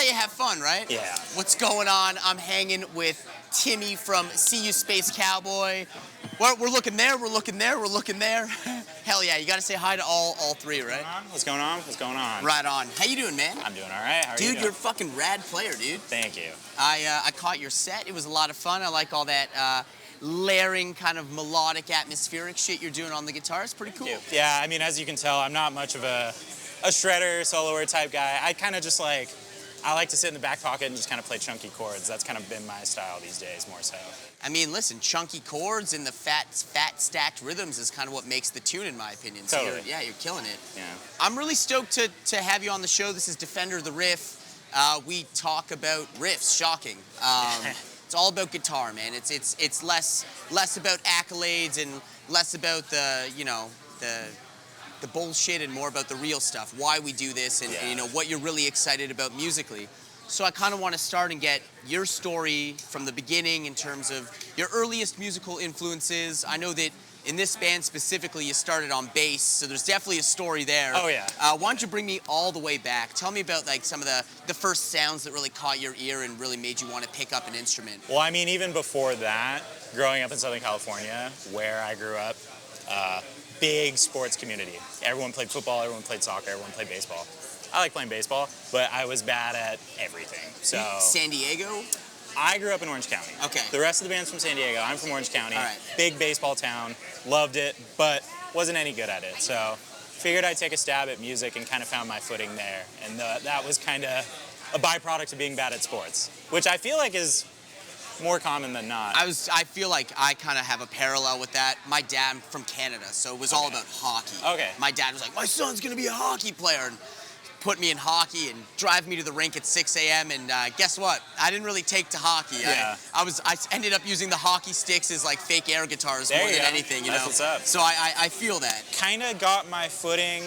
you have fun, right? Yeah. What's going on? I'm hanging with Timmy from SeeYouSpaceCowboy. We're looking there, we're looking there, we're looking there. Hell yeah, you gotta say hi to all three, right? What's going on? What's going on? Right on. How you doing, man? I'm doing all right. How are you Dude, doing? you're a fucking rad player, dude. Thank you. I caught your set. It was a lot of fun. I like all that layering, kind of melodic, atmospheric shit you're doing on the guitar. It's pretty cool. Yeah, I mean, as you can tell, I'm not much of a shredder, soloer type guy. I kind of just like, I like to sit in the back pocket and just kind of play chunky chords. That's kind of been my style these days, more so. I mean, listen, chunky chords and the fat stacked rhythms is kind of what makes the tune, in my opinion. So Totally. you're killing it. Yeah. I'm really stoked to have you on the show. This is Defender the Riff. We talk about riffs, shocking. It's all about guitar, man. It's less about accolades and less about the bullshit and more about the real stuff. Why we do this and you know what you're really excited about musically. So I kind of want to start and get your story from the beginning in terms of your earliest musical influences. I know that in this band specifically, you started on bass, so there's definitely a story there. Oh, yeah. Why don't you bring me all the way back? Tell me about like some of the first sounds that really caught your ear and really made you want to pick up an instrument. Well, I mean, even before that, growing up in Southern California, where I grew up, big sports community. Everyone played football, everyone played soccer, everyone played baseball. I like playing baseball, but I was bad at everything. So San Diego? I grew up in Orange County. Okay. The rest of the band's from San Diego. I'm from Orange County. All right. Big baseball town. Loved it, but wasn't any good at it. So figured I'd take a stab at music and kind of found my footing there. And that was kind of a byproduct of being bad at sports, which I feel like is more common than not. I feel like I kind of have a parallel with that. My dad from Canada, so it was all about hockey. Okay. My dad was like, my son's gonna be a hockey player, and put me in hockey and drive me to the rink at 6 a.m. And guess what? I didn't really take to hockey. Yeah. I ended up using the hockey sticks as like fake air guitars more than anything, you know? That's what's up. So I feel that. Kind of got my footing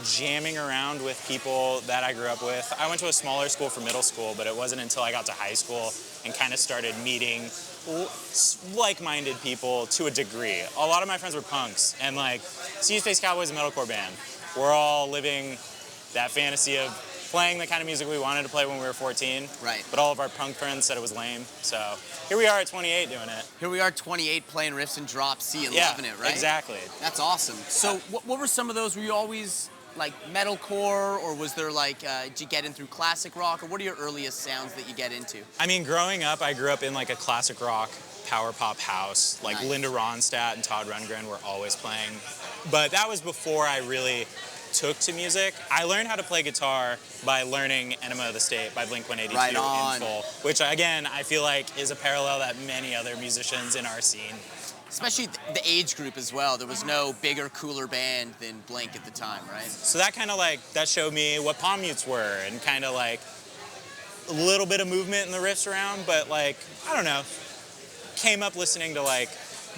jamming around with people that I grew up with. I went to a smaller school for middle school, but it wasn't until I got to high school and kind of started meeting like-minded people to a degree. A lot of my friends were punks, and like, SeeYouSpaceCowboy is a metalcore band. We're all living that fantasy of playing the kind of music we wanted to play when we were 14. Right. But all of our punk friends said it was lame. So here we are at 28 doing it. Here we are, 28, playing riffs and drop C and loving it, right? Exactly. That's awesome. So what were some of those? Were you always like metalcore, or was there like, did you get in through classic rock, or what are your earliest sounds that you get into? I mean, growing up, I grew up in like a classic rock, power pop house. Like Nice. Linda Ronstadt and Todd Rundgren were always playing. But that was before I really took to music. I learned how to play guitar by learning Enema of the State by Blink-182 Right on. in full, which again, I feel like is a parallel that many other musicians in our scene. Especially the age group as well. There was no bigger, cooler band than Blink at the time, right? So that kind of like, that showed me what palm mutes were and kind of like a little bit of movement in the riffs around, but like, I don't know, came up listening to like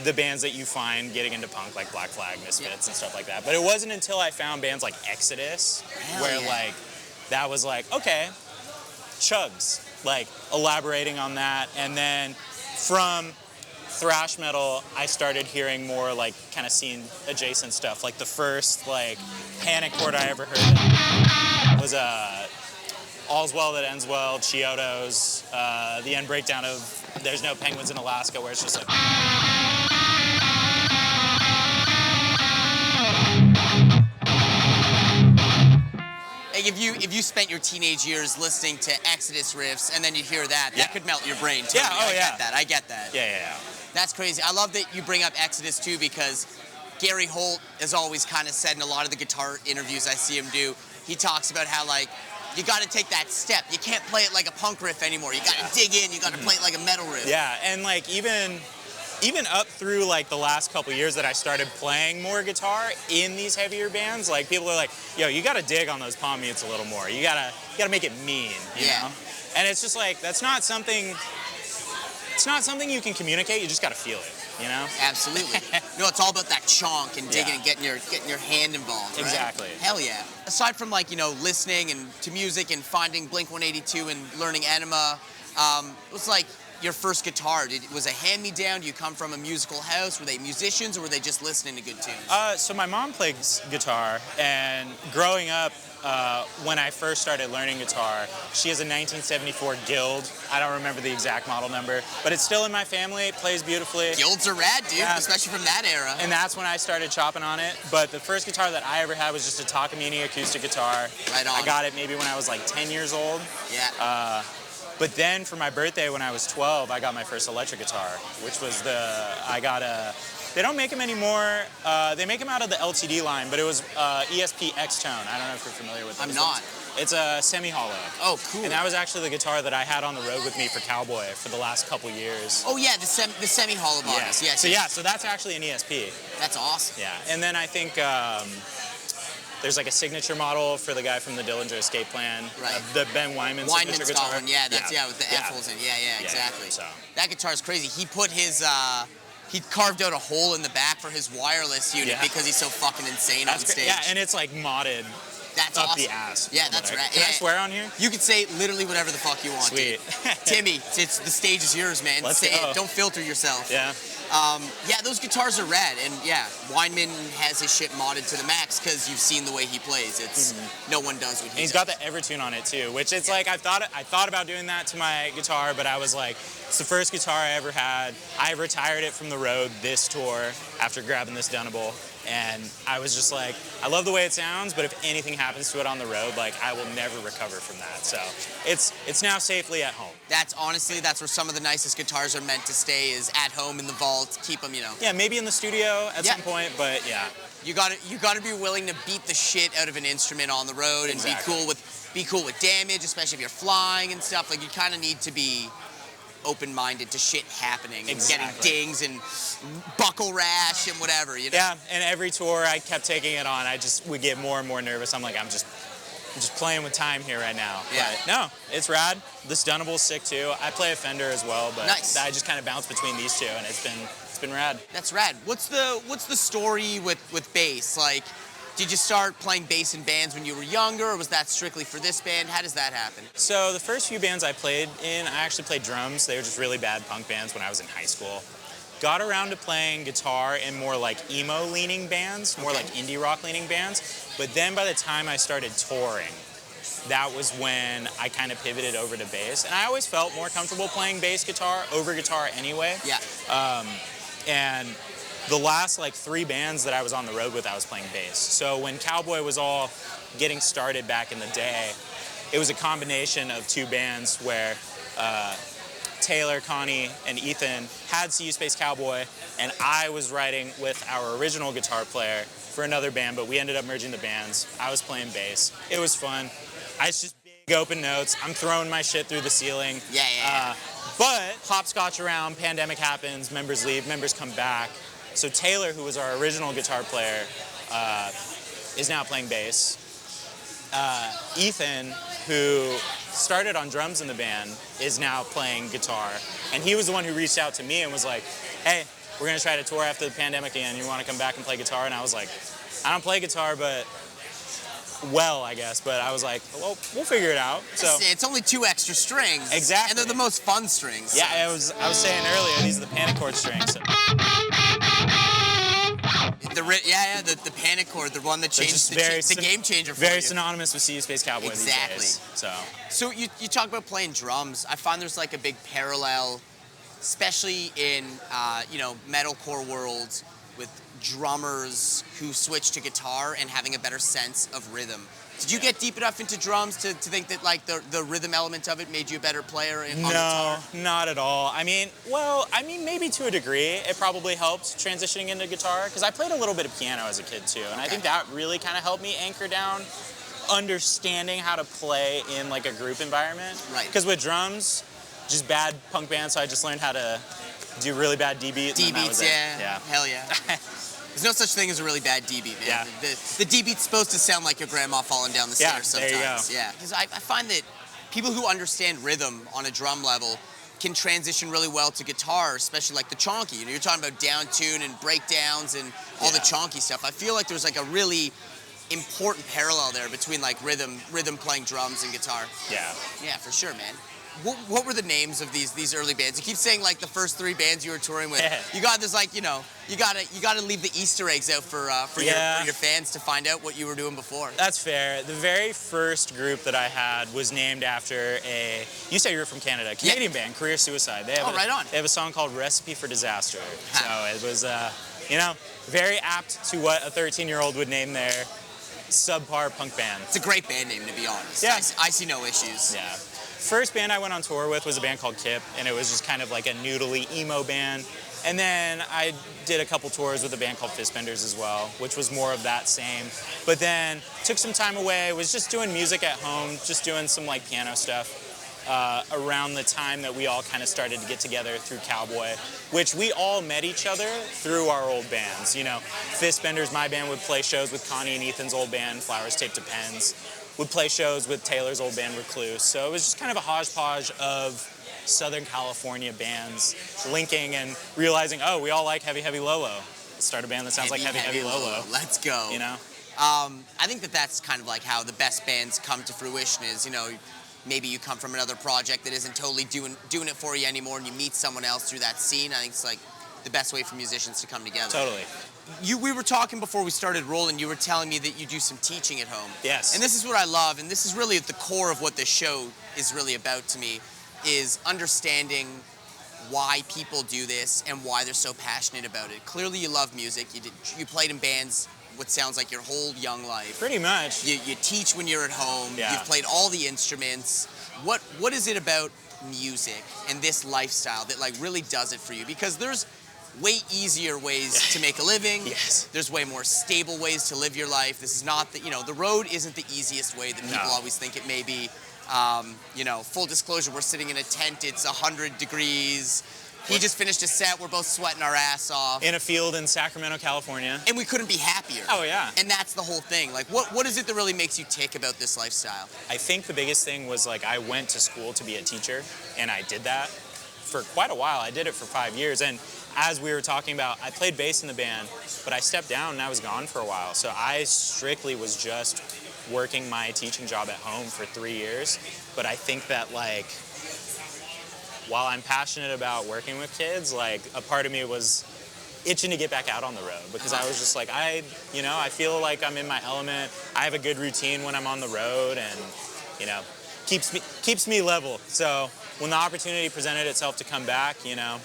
the bands that you find getting into punk, like Black Flag, Misfits, and stuff like that. But it wasn't until I found bands like Exodus, where like, that was like, okay, chugs, like elaborating on that. And then from thrash metal, I started hearing more like kind of scene adjacent stuff. Like the first like Panic chord I ever heard was All's Well That Ends Well, Chiodos, the end breakdown of There's No Penguins in Alaska, where it's just like... Like if you spent your teenage years listening to Exodus riffs and then you hear that, that could melt your brain too. Yeah, I get that. Yeah. That's crazy. I love that you bring up Exodus too, because Gary Holt has always kind of said in a lot of the guitar interviews I see him do, he talks about how like, you got to take that step. You can't play it like a punk riff anymore. You got to dig in. You got to play it like a metal riff. Yeah, and like even up through like the last couple years that I started playing more guitar in these heavier bands, like people are like, yo, you got to dig on those palm mutes a little more. You gotta make it mean, you know? And it's just like, it's not something you can communicate. You just got to feel it. You know? Absolutely. No, it's all about that chonk and digging and getting your hand involved, right? Exactly. Hell yeah. Aside from like, you know, listening and to music and finding Blink-182 and learning Enema, it was like, your first guitar? Was it a hand-me-down? Do you come from a musical house? Were they musicians, or were they just listening to good tunes? So my mom plays guitar, and growing up, when I first started learning guitar, she has a 1974 Guild. I don't remember the exact model number, but it's still in my family. It plays beautifully. Guilds are rad, dude, Yeah. especially from that era. And that's when I started chopping on it. But the first guitar that I ever had was just a Takamine acoustic guitar. Right on. I got it maybe when I was like 10 years old. Yeah. But then for my birthday when I was 12, I got my first electric guitar, which was they don't make them anymore. They make them out of the LTD line, but it was ESP X-Tone. I don't know if you're familiar with it. I'm not. It's a semi-hollow. Oh, cool. And that was actually the guitar that I had on the road with me for Cowboy for the last couple years. Oh yeah, the semi-hollow bodies. Yeah. Yes. So that's actually an ESP. That's awesome. Yeah. And then I think there's like a signature model for the guy from the Dillinger Escape Plan. Right. The Ben Wyman signature guitar. Scotland. Yeah, that's with the F-holes in. Yeah, exactly. So. That guitar's crazy. He put his he carved out a hole in the back for his wireless unit because he's so fucking insane on stage. Yeah, and it's like modded. That's up awesome. the ass. Yeah, that's right. Can I swear on here? You can say literally whatever the fuck you want. Sweet. Timmy, it's the stage is yours, man. Let's say go. it. Don't filter yourself. Yeah. Yeah, those guitars are rad, and yeah, Weinman has his shit modded to the max because you've seen the way he plays. It's no one does what he does. He's got the Evertune on it too, which it's like I thought about doing that to my guitar, but I was like, it's the first guitar I ever had. I retired it from the road this tour after grabbing this Dunable, and I was just like, I love the way it sounds, but if anything happens to it on the road, like I will never recover from that. So it's now safely at home. That's where some of the nicest guitars are meant to stay, is at home in the vault. Keep them, Yeah, maybe in the studio at some point, but yeah. You gotta be willing to beat the shit out of an instrument on the road and be cool with damage, especially if you're flying and stuff. Like you kind of need to be open-minded to shit happening and getting dings and buckle rash and whatever. You know? Yeah, and every tour I kept taking it on, I just would get more and more nervous. I'm like, I'm just playing with time here right now. Yeah. But no, it's rad. This Dunable's sick too. I play a Fender as well, but I just kind of bounce between these two, and it's been rad. That's rad. What's the story with bass? Like, did you start playing bass in bands when you were younger, or was that strictly for this band? How does that happen? So the first few bands I played in, I actually played drums. They were just really bad punk bands when I was in high school. Got around to playing guitar in more like emo-leaning bands, more like indie rock-leaning bands. But then by the time I started touring, that was when I kind of pivoted over to bass. And I always felt more comfortable playing bass guitar over guitar anyway. Yeah. And the last like 3 bands that I was on the road with, I was playing bass. So when Cowboy was all getting started back in the day, it was a combination of 2 bands where Taylor, Connie, and Ethan had SeeYouSpaceCowboy, and I was writing with our original guitar player for another band, but we ended up merging the bands. I was playing bass. It was fun. It's just big open notes. I'm throwing my shit through the ceiling. Yeah. But hopscotch around, pandemic happens, members leave, members come back. So Taylor, who was our original guitar player, is now playing bass. Ethan, who started on drums in the band, is now playing guitar. And he was the one who reached out to me and was like, hey, we're going to try to tour after the pandemic again. You want to come back and play guitar? And I was like, I don't play guitar, but I guess. But I was like, well, we'll figure it out. So it's only 2 extra strings. Exactly. And they're the most fun strings. Yeah, I was saying earlier, these are the panic chord strings. So. The panic chord, the one that changed the game changer for you. Very synonymous with SeeYouSpaceCowboy these days. So you talk about playing drums. I find there's like a big parallel, especially in metalcore worlds, with drummers who switch to guitar and having a better sense of rhythm. Did you get deep enough into drums to think that like the rhythm element of it made you a better player on guitar? No, not at all. I mean, maybe to a degree. It probably helped transitioning into guitar, because I played a little bit of piano as a kid too, and I think that really kind of helped me anchor down understanding how to play in like a group environment. Right. Because with drums, just bad punk bands, so I just learned how to do really bad D beats. Yeah. Hell yeah. There's no such thing as a really bad D beat, man. Yeah. The D beat's supposed to sound like your grandma falling down the stairs sometimes. There you go. Yeah. Because I find that people who understand rhythm on a drum level can transition really well to guitar, especially like the chonky. You're talking about down tune and breakdowns and all the chonky stuff. I feel like there's like a really important parallel there between like rhythm playing drums and guitar. Yeah. Yeah, for sure, man. what were the names of these early bands? You keep saying like the first 3 bands you were touring with. Yeah. You got this like, you gotta leave the Easter eggs out for your fans to find out what you were doing before. That's fair. The very first group that I had was named after you say you're from Canada, Canadian band, Career Suicide. They have right on. They have a song called Recipe for Disaster. So it was, very apt to what a 13-year-old would name their subpar punk band. It's a great band name, to be honest. Yeah. I see no issues. Yeah. First band I went on tour with was a band called Kip, and it was just kind of like a noodly emo band. And then I did a couple tours with a band called Fistbenders as well, which was more of that same. But then took some time away, was just doing music at home, just doing some like piano stuff. Around the time that we all kind of started to get together through Cowboy, which we all met each other through our old bands. You know, Fistbenders, my band, would play shows with Connie and Ethan's old band, Flowers Taped to Pens. Would play shows with Taylor's old band, Recluse. So it was just kind of a hodgepodge of Southern California bands linking and realizing, oh, we all like Heavy Heavy Lolo. Let's start a band that sounds like Heavy Heavy Lolo. Let's go. You know? I think that's kind of like how the best bands come to fruition is, maybe you come from another project that isn't totally doing it for you anymore and you meet someone else through that scene. I think it's like the best way for musicians to come together. Totally. We were talking before we started rolling, you were telling me that you do some teaching at home. Yes. And this is what I love, and this is really at the core of what this show is really about to me, is understanding why people do this and why they're so passionate about it. Clearly you love music. You played in bands what sounds like your whole young life. Pretty much. You teach when you're at home. Yeah. You've played all the instruments. What is it about music and this lifestyle that like really does it for you? Because there's way easier ways to make a living. Yes. There's way more stable ways to live your life. This is not the road isn't the easiest way that people always think it may be. Full disclosure, we're sitting in a tent. It's 100 degrees. He just finished a set. We're both sweating our ass off. In a field in Sacramento, California. And we couldn't be happier. Oh, yeah. And that's the whole thing. Like, what is it that really makes you tick about this lifestyle? I think the biggest thing was, like, I went to school to be a teacher, and I did that for quite a while. I did it for 5 years, and as we were talking about, I played bass in the band, but I stepped down and I was gone for a while. So I strictly was just working my teaching job at home for 3 years. But I think that, like, while I'm passionate about working with kids, like, a part of me was itching to get back out on the road because I was just like, I feel like I'm in my element. I have a good routine when I'm on the road and, keeps me level. So when the opportunity presented itself to come back, I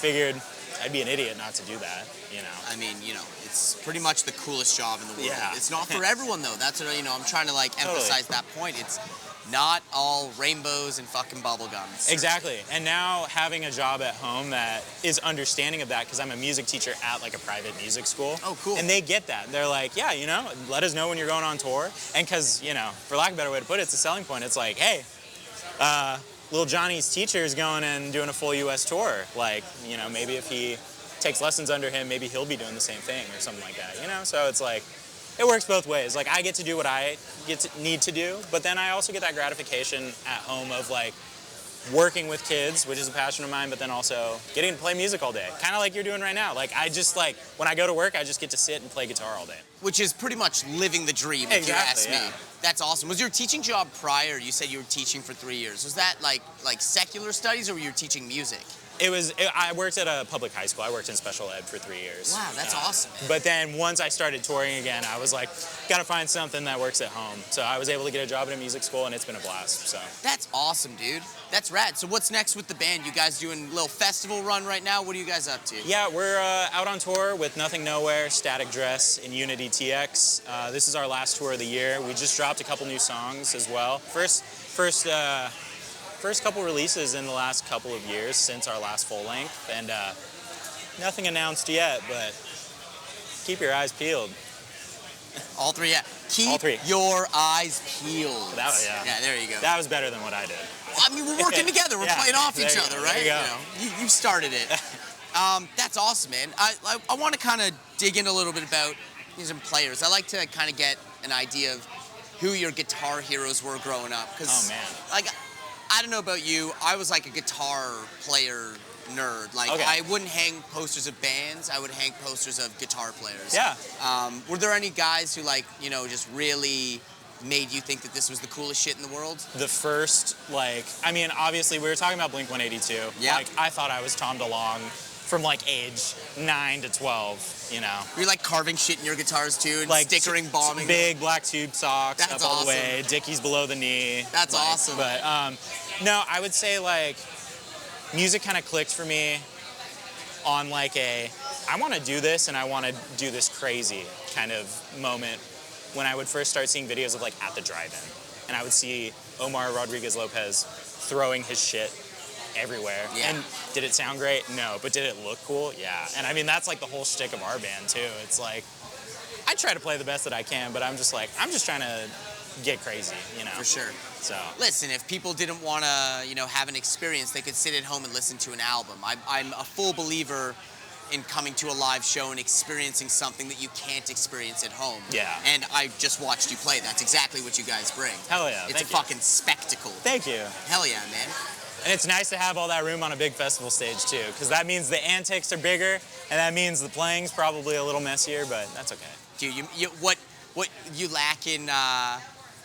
figured I'd be an idiot not to do that, I mean, it's pretty much the coolest job in the world. Yeah. It's not for everyone, though. That's what, I'm trying to, emphasize that point. It's not all rainbows and fucking bubble gums. Exactly. And now having a job at home that is understanding of that, because I'm a music teacher at, like, a private music school. Oh, cool. And they get that. They're like, yeah, let us know when you're going on tour. And because, for lack of a better way to put it, it's a selling point. It's like, hey, little Johnny's teacher is going and doing a full U.S. tour. Like, maybe if he takes lessons under him, maybe he'll be doing the same thing or something like that, So it's like, it works both ways. Like, I get to do what I need to do, but then I also get that gratification at home of, like, working with kids, which is a passion of mine, but then also getting to play music all day. Kind of like you're doing right now. Like, I just, like, when I go to work, I just get to sit and play guitar all day. Which is pretty much living the dream, if you ask me. That's awesome. Was your teaching job prior, you said you were teaching for 3 years, was that like secular studies or were you teaching music? I worked at a public high school. I worked in special ed for 3 years. Wow, that's awesome. But then once I started touring again, I was like, gotta find something that works at home. So I was able to get a job at a music school, and it's been a blast. So that's awesome, dude. That's rad. So what's next with the band? You guys doing a little festival run right now? What are you guys up to? Yeah, we're out on tour with Nothing Nowhere, Static Dress, and Unity TX. This is our last tour of the year. We just dropped a couple new songs as well. First couple releases in the last couple of years since our last full length, and nothing announced yet, but keep your eyes peeled. All three, yeah. Keep All three. your eyes peeled. Yeah, there you go. That was better than what I did. Well, I mean, we're working together. We're playing off each other, right? There you go. You started it. That's awesome, man. I want to kind of dig in a little bit about some players. I like to kind of get an idea of who your guitar heroes were growing up. Oh, man. Like, I don't know about you, I was like a guitar player nerd. Like, okay. I wouldn't hang posters of bands, I would hang posters of guitar players. Yeah. Were there any guys who, like, just really made you think that this was the coolest shit in the world? The first, like, I mean, obviously we were talking about Blink-182. Yeah. Like, I thought I was Tom DeLonge from like age 9 to 12, you know. Were you like carving shit in your guitars too and Like stickering bombing? Big black tube socks That's up all awesome. the way, Dickies below the knee. That's like, awesome. But no, I would say like music kind of clicked for me on like I want to do this and I want to do this crazy kind of moment when I would first start seeing videos of like at the drive-in, and I would see Omar Rodriguez Lopez throwing his shit everywhere. Yeah. And did it sound great? No. But did it look cool? Yeah. And I mean, that's like the whole shtick of our band too. It's like, I try to play the best that I can, but I'm just trying to get crazy, you know? For sure. So. Listen, if people didn't want to, you know, have an experience, they could sit at home and listen to an album. I'm a full believer in coming to a live show and experiencing something that you can't experience at home. Yeah. And I just watched you play. That's exactly what you guys bring. Hell yeah. It's a fucking spectacle. Thank you. Hell yeah, man. And it's nice to have all that room on a big festival stage too, because that means the antics are bigger, and that means the playing's probably a little messier, but that's okay. Dude, what you lack in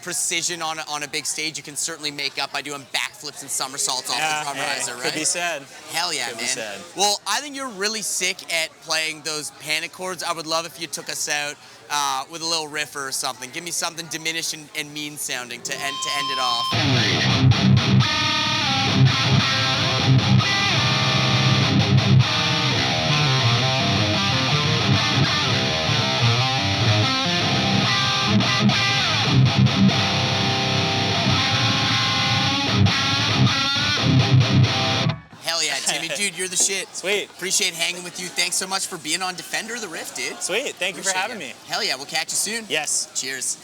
precision on a big stage, you can certainly make up by doing backflips and somersaults off the drum riser, right? Could be said. Hell yeah, Could be man. said. Well, I think you're really sick at playing those panic chords. I would love if you took us out with a little riff or something. Give me something diminished and mean sounding to end it off. Hell yeah, Timmy. Dude, you're the shit. Sweet. Appreciate hanging with you. Thanks so much for being on Defender the Riff, dude. Sweet. Thank you for having me. Hell yeah, we'll catch you soon. Yes. Cheers.